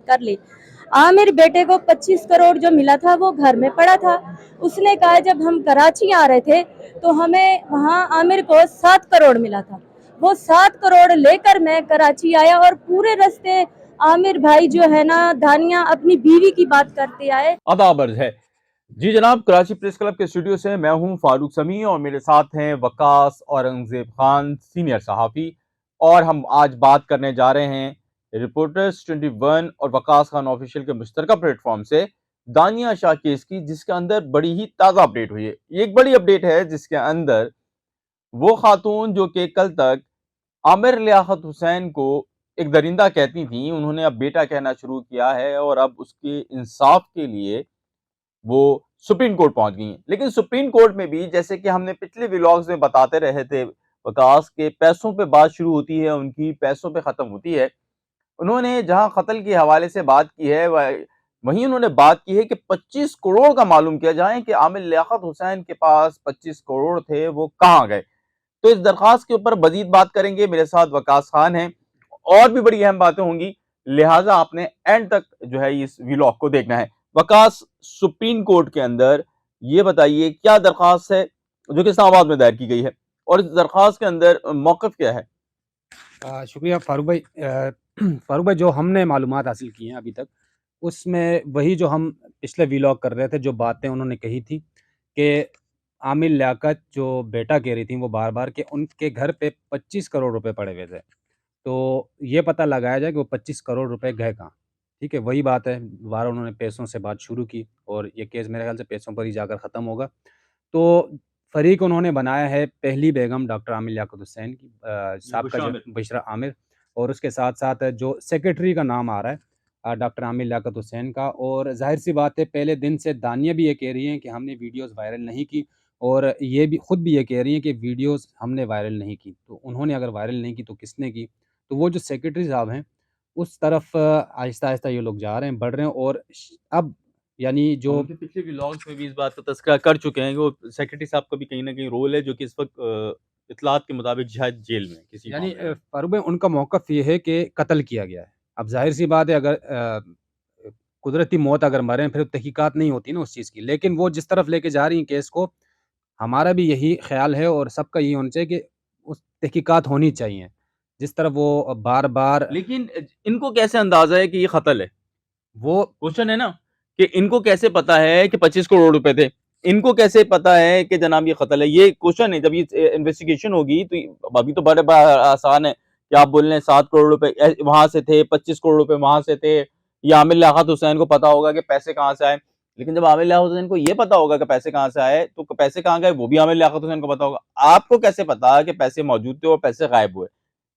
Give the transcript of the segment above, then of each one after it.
कर ली। आमिर बेटे को 25 करोड़ जो मिला था वो घर में पड़ा था। उसने कहा जब हम कराची आ रहे थे तो हमें वहाँ आमिर को 7 करोड़ मिला था। वो 7 करोड़ लेकर मैं कराची आया और पूरे रास्ते आमिर भाई जो है ना दानिया अपनी बीवी की बात करते आए। आदाब अर्ज है। जी जनाब, कराची प्रेस क्लब के स्टूडियो से मैं हूं फारूक समी और मेरे साथ हैं वकास औरंगजेब खान, सीनियर सहाफ़ी। और हम आज बात करने जा रहे हैं रिपोर्टर्स 21 और वकास खान ऑफिशियल के मुश्तरका प्लेटफॉर्म से दानिया शाह केस की, जिसके अंदर बड़ी ही ताज़ा अपडेट हुई है। ये एक बड़ी अपडेट है जिसके अंदर वो खातून जो कि कल तक आमिर लियाकत हुसैन को एक दरिंदा कहती थी, उन्होंने अब बेटा कहना शुरू किया है और अब उसके इंसाफ के लिए वो सुप्रीम कोर्ट पहुंच गई हैं। लेकिन सुप्रीम कोर्ट में भी, जैसे कि हमने पिछले व्लॉग्स में बताते रहे थे, वकास के पैसों पे बात शुरू होती है, उनकी पैसों पे खत्म होती है। उन्होंने जहां कत्ल के हवाले से बात की है, वहीं उन्होंने बात की है कि 25 करोड़ का मालूम किया जाए कि आमिर लियाकत हुसैन के पास 25 करोड़ थे, वो कहां गए। तो इस दरखास्त के ऊपर मजीद बात करेंगे। मेरे साथ वकास खान हैं, और भी बड़ी अहम बातें होंगी, लिहाजा आपने एंड तक जो है इस व्लॉग को देखना है। वकास, सुप्रीम कोर्ट के अंदर ये बताइए क्या दरखास्त है जो कि इस्लामाबाद में दायर की गई है, और इस दरखास्त के अंदर मौकफ क्या है। शुक्रिया फारूक भाई। फारूक भाई, जो हमने मालूमात हासिल की हैं अभी तक, उसमें वही जो हम पिछले व्लॉग कर रहे थे, जो बातें उन्होंने कही थी कि आमिर लियाकत जो बेटा कह रही थी वो बार बार कि उनके घर पे 25 करोड़ रुपए पड़े हुए थे। तो ये पता लगाया जाए कि वो 25 करोड़ रुपए गए कहाँ। ठीक है, वही बात है, दोबारा उन्होंने पैसों से बात शुरू की और ये केस मेरे ख्याल से पैसों पर ही जाकर ख़त्म होगा। तो फ़रीक उन्होंने बनाया है पहली बेगम डॉक्टर आमिर लियाकत हुसैन की, साबका बुशरा आमिर, और उसके साथ-साथ जो सेक्रेटरी का नाम आ रहा है डॉक्टर आमिर लियाकत हुसैन का। और ज़ाहिर-सी बात है, पहले दिन से दानिया भी ये कह रही हैं कि हमने वीडियोज़ वायरल नहीं की, और ये भी खुद भी ये कह रही हैं कि वीडियोज़ हमने वायरल नहीं की। तो उन्होंने अगर वायरल नहीं की तो किसने की? तो वो जो सेक्रेटरी साहब हैं, उस तरफ आहिस्ता-आहिस्ता ये लोग जा रहे हैं, बढ़ रहे हैं। और अब यानी हम जो उनके पिछले व्लॉग्स में भी इस बात का तज़किरा कर चुके हैं कि वो सेक्रेटरी साहब का भी कहीं न कहीं रोल है, जो कि इस वक़्त इत्तलात के मुताबिक शायद जेल में किसी यानी मामले में। फारूक भाई, उनका मौक़िफ़ ये है कि कत्ल किया गया है। अब ज़ाहिर-सी बात है, अगर कुदरती मौत अगर मरें फिर तहकीकात नहीं होती ना उस चीज़ की। लेकिन वो जिस तरफ लेके जा रही हैं केस को, हमारा भी यही ख़्याल है और सबका यही होना चाहिए कि उस तहकीकात होनी चाहिए। जिस तरफ वो बार-बार लेकिन इनको कैसे अंदाज़ा है कि ये कत्ल है? वो क्वेश्चन है ना, कि इनको कैसे पता है कि 25 करोड़ रुपए थे? इनको कैसे पता है कि जनाब ये कत्ल है? ये क्वेश्चन है। जब ये इन्वेस्टिगेशन होगी तो अभी तो बड़े बड़ा आसान है कि आप बोल रहे हैं 7 करोड़ रुपए वहां से थे, 25 करोड़ रुपए वहां से थे। या आमिर लियाकत हुसैन को पता होगा कि पैसे कहाँ से आए। लेकिन जब आमिर लियाकत हुसैन को ये पता होगा कि पैसे कहाँ से आए, तो पैसे कहाँ गए वो भी आमिर लियाकत हुसैन को पता होगा। आपको कैसे पता कि पैसे मौजूद थे और पैसे गायब हुए?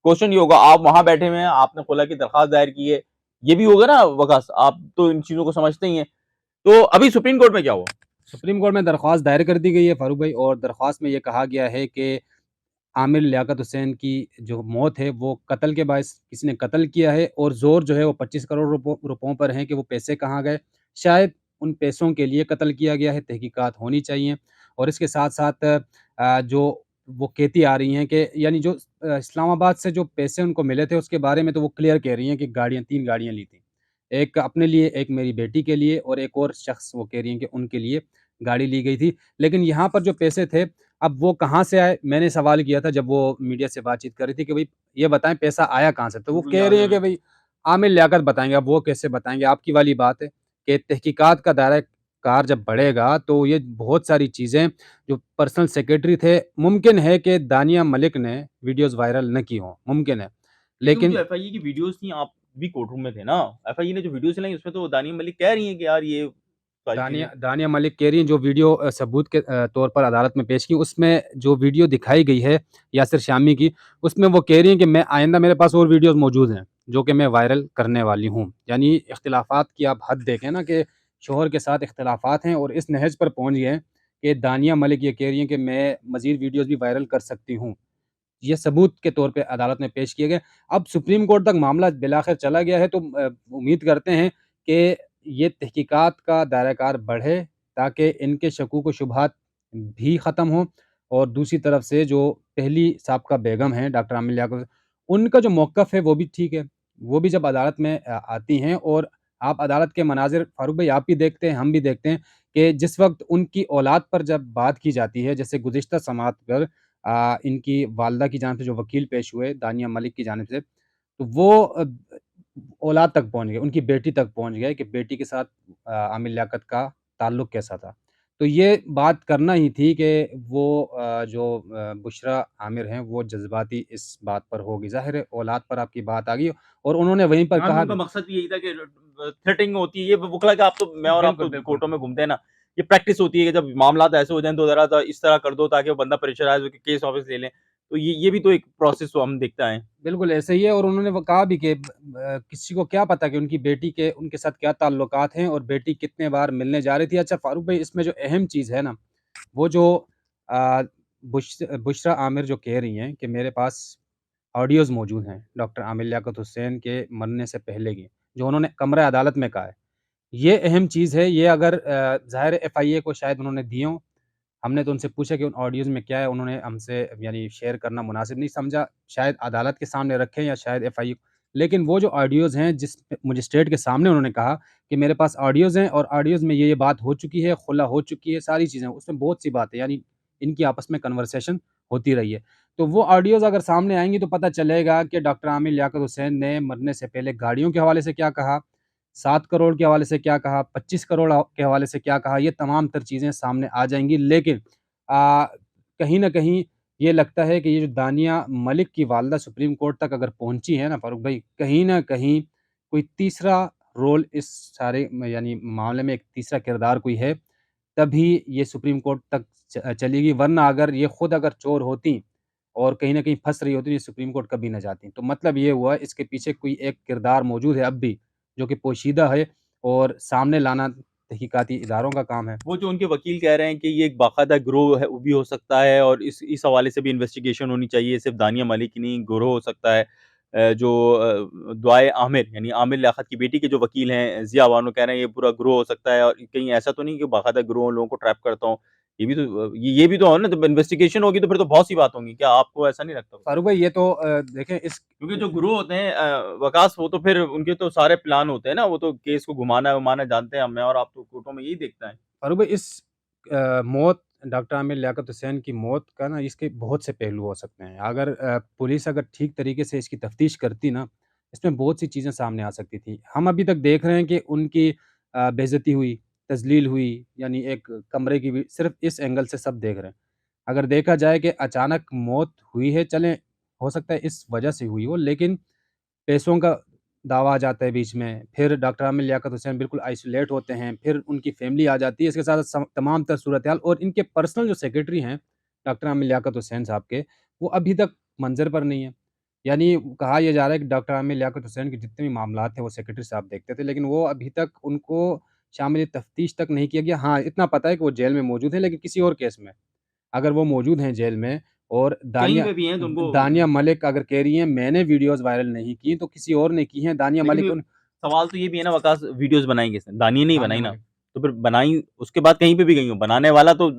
क्वेश्चन ये होगा। आप वहां बैठे हुए हैं, आपने खुला की दरखास्त दायर की है, ये भी होगा ना वकास, आप तो इन चीजों को समझते ही हैं। तो अभी सुप्रीम कोर्ट में क्या हुआ? सुप्रीम कोर्ट में दरख्वास्त दायर कर दी गई है फारूक भाई, और दरख्वास्त में ये कहा गया है कि आमिर लियाकत हुसैन की जो मौत है वो कत्ल के बायस किसी ने कत्ल किया है, और ज़ोर जो है वो 25 करोड़ रुपयों पर है कि वो पैसे कहाँ गए। शायद उन पैसों के लिए कत्ल किया गया है, तहकीकात होनी चाहिए। और इसके साथ-साथ जो वो कहती आ रही हैं कि यानी जो इस्लामाबाद से जो पैसे उनको मिले थे उसके बारे में तो वो क्लियर कह रही हैं कि गाड़ियाँ 3 गाड़ियाँ ली थी। एक अपने लिए, एक मेरी बेटी के लिए, और एक और शख्स वो कह रही हैं कि उनके लिए गाड़ी ली गई थी। लेकिन यहाँ पर जो पैसे थे, अब वो कहाँ से आए? मैंने सवाल किया था जब वो मीडिया से बातचीत कर रही थी कि भई ये बताएँ पैसा आया कहाँ से? तो वो कह रही हैं कि भई आमिर लियाकत बताएँगे। अब वो कैसे बताएँगे? आपकी वाली बात है कि तहकीकात का दायरा कार जब बढ़ेगा तो ये बहुत सारी चीज़ें जो पर्सनल सेक्रेटरी थे, मुमकिन है कि दानिया मलिक ने वीडियोज़ वायरल न की हों, मुमकिन है। लेकिन वो लेकिन जो एफआईए की वीडियोस थी, आप भी कोर्ट रूम में थे ना? एफआईए ने जो वीडियो चलाई उसमें तो दानिया मलिक कह रही हैं कि यार ये सारी चीजें। दानिया दानिया मलिक कह रही हैं जो वीडियो सबूत के तौर पर अदालत में पेश की, उसमें जो वीडियो दिखाई गई है यासिर शामी की, उसमें वो कह रही हैं कि मैं आइंदा मेरे पास और वीडियोज़ मौजूद हैं, जो कि मैं वायरल करने वाली हूँ। यानी इख्तिलाफ़ात की आप हद देखें ना कि शौहर के साथ इख्तिलाफ़ात हैं और इस नहज पर पहुँच गए हैं कि दानिया मलिक ये कह रही हैं कि मैं मज़ीद वीडियोज़ भी वायरल कर सकती हूँ। ये सबूत के तौर पे अदालत में पेश किए गए। अब सुप्रीम कोर्ट तक मामला बिलाखिर चला गया है, तो उम्मीद करते हैं कि ये तहकीकात का दायरा-कार बढ़े, ताकि इनके शकूक व शुबहात भी ख़त्म हों। और दूसरी तरफ से जो पहली साबका बेगम हैं डॉक्टर आमिर लियाकत, उनका जो मौक़िफ़ है वो भी ठीक है। वो भी जब अदालत में आती हैं और आप अदालत के मनाज़िर फ़ारूक भाई आप भी देखते हैं, हम भी देखते हैं कि जिस वक़्त उनकी औलाद पर जब बात की जाती है, जैसे गुज़िश्ता समाअत पर इनकी वालिदा की जानिब से जो वकील पेश हुए दानिया मलिक की जानिब से, तो वो औलाद तक पहुँच गए, उनकी बेटी तक पहुँच गए कि बेटी के साथ आमिर लियाकत का ताल्लुक कैसा था। तो ये बात करना ही थी कि वो बुशरा आमिर हैं, वो जज़्बाती इस बात पर होगी। ज़ाहिर है औलाद पर आपकी बात आ गई और उन्होंने वहीं पर हाँ, कहा उनका भी मकसद भी यही था कि थ्रेटिंग होती है, ये वकला का आप तो मैं और आप बिल्कुल, तो बिल्कुल। कोर्टों में घूमते हैं ना, ये प्रैक्टिस होती है कि जब मामलात ऐसे हो जाएँ तो ज़रा सा इस तरह कर दो ताकि वो बंदा प्रेशराइज़ होके केस वापस ले लें। तो ये भी तो एक प्रोसेस तो हम देखते आए हैं। बिल्कुल ऐसे ही है और उन्होंने वो कहा भी कि किसी को क्या पता कि उनकी बेटी के उनके साथ क्या ताल्लुकात हैं और बेटी कितने बार मिलने जा रही थी। अच्छा फ़ारूक भाई इसमें जो अहम चीज़ है ना, वो जो अ, बुशरा आमिर जो कह रही हैं कि मेरे पास ऑडियोज़ मौजूद हैं, डॉक्टर आमिर लियाकत हुसैन के मरने से पहले की, जो उन्होंने कमरे अदालत में कहा है। ये अहम चीज़ है, ये अगर ज़ाहिर है एफआईए को शायद उन्होंने दी हों, हमने तो उनसे पूछा कि उन ऑडियोज़ में क्या है, उन्होंने हमसे यानी शेयर करना मुनासिब नहीं समझा, शायद अदालत के सामने रखें या शायद एफआईए लेकिन वो जो ऑडियोज़ हैं, जिस मजिस्ट्रेट के सामने उन्होंने कहा कि मेरे पास ऑडियोज़ हैं और ऑडियोज़ में ये बात हो चुकी है, खुला हो चुकी है, सारी चीज़ें, उसमें बहुत सी बातें यानी इनकी आपस में कन्वर्सेशन होती रही है। तो वो ऑडियोज़ अगर सामने आएँगी तो पता चलेगा कि डॉक्टर आमिर लियाकत हुसैन ने मरने से पहले गाड़ियों के हवाले से क्या कहा, 7 करोड़ के हवाले से क्या कहा, 25 करोड़ के हवाले से क्या कहा, ये तमाम तर चीज़ें सामने आ जाएँगी। लेकिन कहीं न कहीं ये लगता है कि ये जो दानिया मलिक की वालिदा सुप्रीम कोर्ट तक अगर पहुँची हैं ना फ़ारूक भाई, कहीं न कहीं कोई तीसरा रोल इस सारे में यानी मामले में एक तीसरा किरदार कोई है, तभी ये सुप्रीम कोर्ट तक चलेगी वरना अगर ये खुद अगर चोर होतीं और कहीं न कहीं फँस रही होती, तो ये सुप्रीम कोर्ट कभी ना जातीं। तो मतलब ये हुआ इसके पीछे कोई एक किरदार मौजूद है अब भी, जो कि पोशीदा है और सामने लाना तहकीकाती इदारों का काम है। वो जो उनके वकील कह रहे हैं कि ये एक बाकायदा गिरोह है, वो भी हो सकता है और इस हवाले से भी इन्वेस्टिगेशन होनी चाहिए, सिर्फ़ दानिया मलिक ही नहीं, गिरोह हो सकता है। दुआए आमिर यानी आमिर लियाकत की बेटी के जो वकील हैं, ज़िया बानो कह रहे हैं ये पूरा गिरोह हो सकता है और कहीं ऐसा तो नहीं कि बाकायदा गिरोह लोगों को ट्रैप करता हो। ये भी तो हो ना, जब इन्वेस्टिगेशन होगी तो फिर तो बहुत सी बात होंगी। क्या आपको ऐसा नहीं लगता? फ़ारूक भाई ये तो देखें इस क्योंकि जो गुरु होते हैं वकास वो तो फिर उनके तो सारे प्लान होते हैं ना, वो तो केस को घुमाना-वुमाना जानते हैं, मैं और आप तो कोर्टों में यही देखते हैं। फ़ारूक भाई इस मौत डॉक्टर आमिर लियाकत हुसैन की मौत का ना इसके बहुत से पहलू हो सकते हैं। अगर पुलिस अगर ठीक तरीके से इसकी तफ्तीश करती ना, इसमें बहुत सी चीज़ें सामने आ सकती थी। हम अभी तक देख रहे हैं कि उनकी बेइज़्ज़ती हुई, तज़लील हुई, यानी एक कमरे की भी सिर्फ़ इस एंगल से सब देख रहे हैं। अगर देखा जाए कि अचानक मौत हुई है, चलें हो सकता है इस वजह से हुई हो, लेकिन पैसों का दावा आ जाता है बीच में, फिर डॉक्टर आमिर लियाकत हुसैन बिल्कुल आइसोलेट होते हैं, फिर उनकी फैमिली आ जाती है, इसके साथ सम तमाम तर सूरत-ए-हाल और इनके पर्सनल जो सेक्रेटरी हैं, डॉक्टर आमिर लियाकत हुसैन साहब के, वो अभी तक मंज़र पर नहीं है। यानी कहा यह जा रहा है कि डॉक्टर आमिर लियाकत हुसैन के जितने भी मामलात थे, वो सेक्रेटरी साहब देखते थे, लेकिन वो अभी तक उनको शामिल तफ्तीश तक नहीं किया गया। हाँ, इतना पता है कि वो जेल में मौजूद हैं, लेकिन किसी और केस में। अगर वो मौजूद हैं जेल में और कहीं दानिया पे भी हैं तो उनको दानिया मलिक अगर कह रही हैं मैंने वीडियोज़ वायरल नहीं की, तो किसी और ने की हैं। दानिया लेकिन मलिक ये उन सवाल तो ये भी है ना वकास वीडियोज़ बनाई किसने? दानिया ने ही दानिया बनाई ना, मलिक तो फिर बनाई उसके बाद कहीं पे भी गई हो, बनाने वाला तो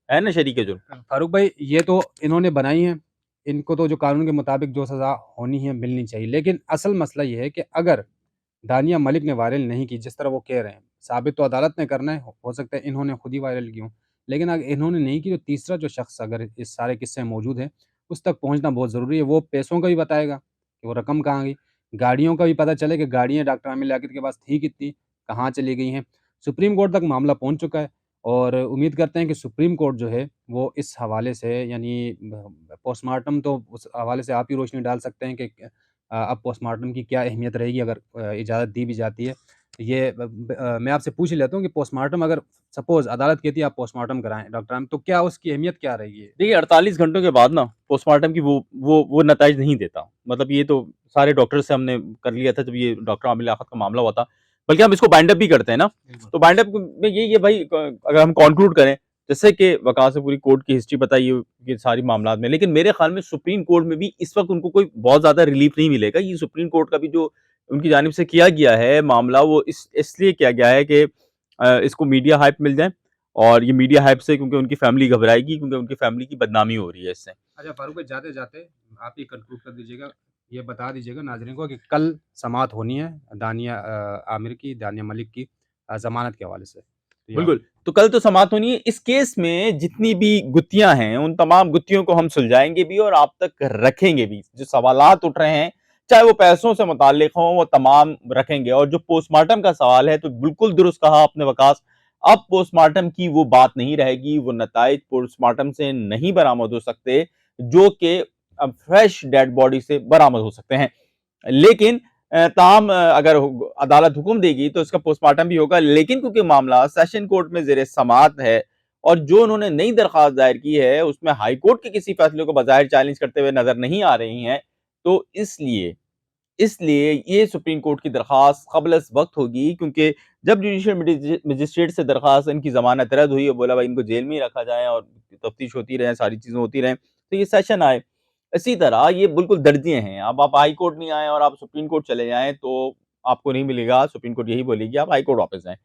है ना शरीके जुर्म। फारूक भाई ये तो इन्होंने बनाई हैं, इनको तो जो कानून के मुताबिक जो सज़ा होनी है मिलनी चाहिए। लेकिन असल मसला ये है कि अगर दानिया मलिक ने वायरल नहीं की जिस तरह वो कह रहे हैं, साबित तो अदालत ने करना है, हो सकता है इन्होंने खुद ही वायरल की हों। लेकिन अगर इन्होंने नहीं की तो तीसरा जो शख्स अगर इस सारे किस्से में मौजूद है, उस तक पहुँचना बहुत ज़रूरी है। वो पैसों का भी बताएगा कि वो रकम कहाँ गई, गाड़ियों का भी पता चले कि गाड़ियाँ डॉक्टर आमिर लियाकत के पास थी कितनी, कहाँ चली गई हैं। सुप्रीम कोर्ट तक मामला पहुँच चुका है और उम्मीद करते हैं कि सुप्रीम कोर्ट जो है वो इस हवाले से यानी पोस्टमार्टम तो उस हवाले से आप ही रोशनी डाल सकते हैं कि अब पोस्टमार्टम की क्या अहमियत रहेगी अगर इजाज़त दी भी जाती है। ये मैं आपसे पूछ ही लेता हूँ कि पोस्टमार्टम अगर सपोज़ अदालत कहती है आप पोस्टमार्टम कराएँ डॉक्टर आमिर तो क्या उसकी अहमियत क्या रहेगी? देखिए 48 घंटों के बाद ना पोस्टमार्टम की वो नताइज नहीं देता। मतलब ये तो सारे डॉक्टर से हमने कर लिया था जब ये डॉक्टर आमिर लियाकत का मामला हुआ था। बल्कि हम इसको बाइंड अप भी करते हैं ना, बिल्कुल। तो बाइंड अप में यही है भाई अगर हम कॉन्क्लूड करें, जैसे कि वकास से पूरी कोर्ट की हिस्ट्री बताई है ये सारी मामलात में, लेकिन मेरे ख्याल में सुप्रीम कोर्ट में भी इस वक़्त उनको कोई बहुत ज़्यादा रिलीफ नहीं मिलेगा। ये सुप्रीम कोर्ट का भी जो उनकी जानिब से किया गया है मामला वो इसलिए किया गया है कि इसको मीडिया हाइप मिल जाए और ये मीडिया हाइप से क्योंकि उनकी फैमिली घबराएगी क्योंकि उनकी फैमिली की बदनामी हो रही है इससे। अच्छा फारूक भाई जाते-जाते आप ही कंक्लूड कर दीजिएगा। ये बता दीजिएगा नाज़रीन को कि कल समाअत होनी है दानिया आमिर की, दानिया मलिक की ज़मानत के हवाले से। तो बिल्कुल, तो कल तो समाअत होनी है। इस केस में जितनी भी गुत्थियाँ हैं, उन तमाम गुत्थियों को हम सुलझाएँगे भी और आप तक रखेंगे भी। जो सवालात उठ रहे हैं, चाहे वो पैसों से मुताल्लिक हों, वो तमाम रखेंगे। और जो पोस्टमार्टम का सवाल है, तो बिल्कुल दुरुस्त कहा आपने वकास। अब पोस्टमार्टम की वो बात नहीं रहेगी, वो नताइज पोस्टमार्टम से नहीं बरामद हो सकते, जो कि अब फ्रेश डेड बॉडी से बरामद हो सकते हैं। लेकिन ताहम अगर अदालत हुक्म देगी तो इसका पोस्टमार्टम भी होगा, लेकिन क्योंकि मामला सेशन कोर्ट में ज़ेरे समाअत है और जो उन्होंने नई दरख्वास्त दायर की है उसमें हाई कोर्ट के किसी फैसले को बज़ाहिर चैलेंज करते हुए नजर नहीं आ रही हैं, तो इसलिए इसलिए ये सुप्रीम कोर्ट की दरख्वास्त क़ब्ल वक्त होगी, क्योंकि जब जुडिशियल मजिस्ट्रेट से दरख्वास्त इनकी जमानत रद्द हुई और बोला भाई इनको जेल में ही रखा जाए और तफ्तीश होती रहे, सारी चीजें होती रहें, तो ये सेशन आए। इसी तरह ये बिल्कुल दर्जे हैं। अब आप हाई कोर्ट नहीं आए और आप सुप्रीम कोर्ट चले जाएं तो आपको नहीं मिलेगा। सुप्रीम कोर्ट यही बोलेगी आप हाई कोर्ट वापस जाएं।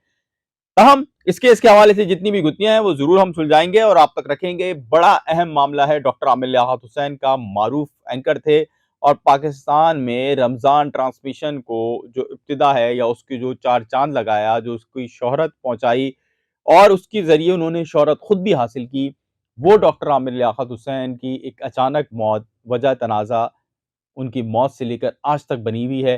ताहम इस केस के हवाले से जितनी भी गुत्थियां हैं वो जरूर हम सुलझाएंगे और आप तक रखेंगे। बड़ा अहम मामला है डॉक्टर आमिर लियाकत हुसैन का। मारूफ एंकर थे और पाकिस्तान में रमजान ट्रांसमिशन को जो इब्तिदा है या उसकी जो चार चांद लगाया, जो उसकी शोहरत पहुंचाई और उसके जरिए उन्होंने शोहरत खुद भी हासिल की, वो डॉक्टर आमिर लियाकत हुसैन की एक अचानक मौत, वजह तनाज़ा उनकी मौत से लेकर आज तक बनी हुई है।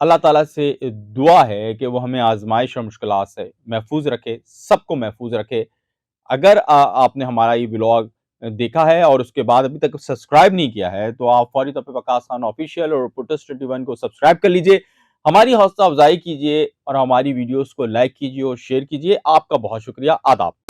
अल्लाह ताला से दुआ है कि वो हमें आजमाइश और मुश्किलात से महफूज रखे, सबको महफूज रखे। अगर आपने हमारा ये व्लॉग देखा है और उसके बाद अभी तक सब्सक्राइब नहीं किया है, तो आप फौरी तौर पे वकास खान ऑफिशियल और पुटस 21 को सब्सक्राइब कर लीजिए, हमारी हौसला अफजाई कीजिए और हमारी वीडियोस को लाइक कीजिए और शेयर कीजिए। आपका बहुत शुक्रिया। आदाब।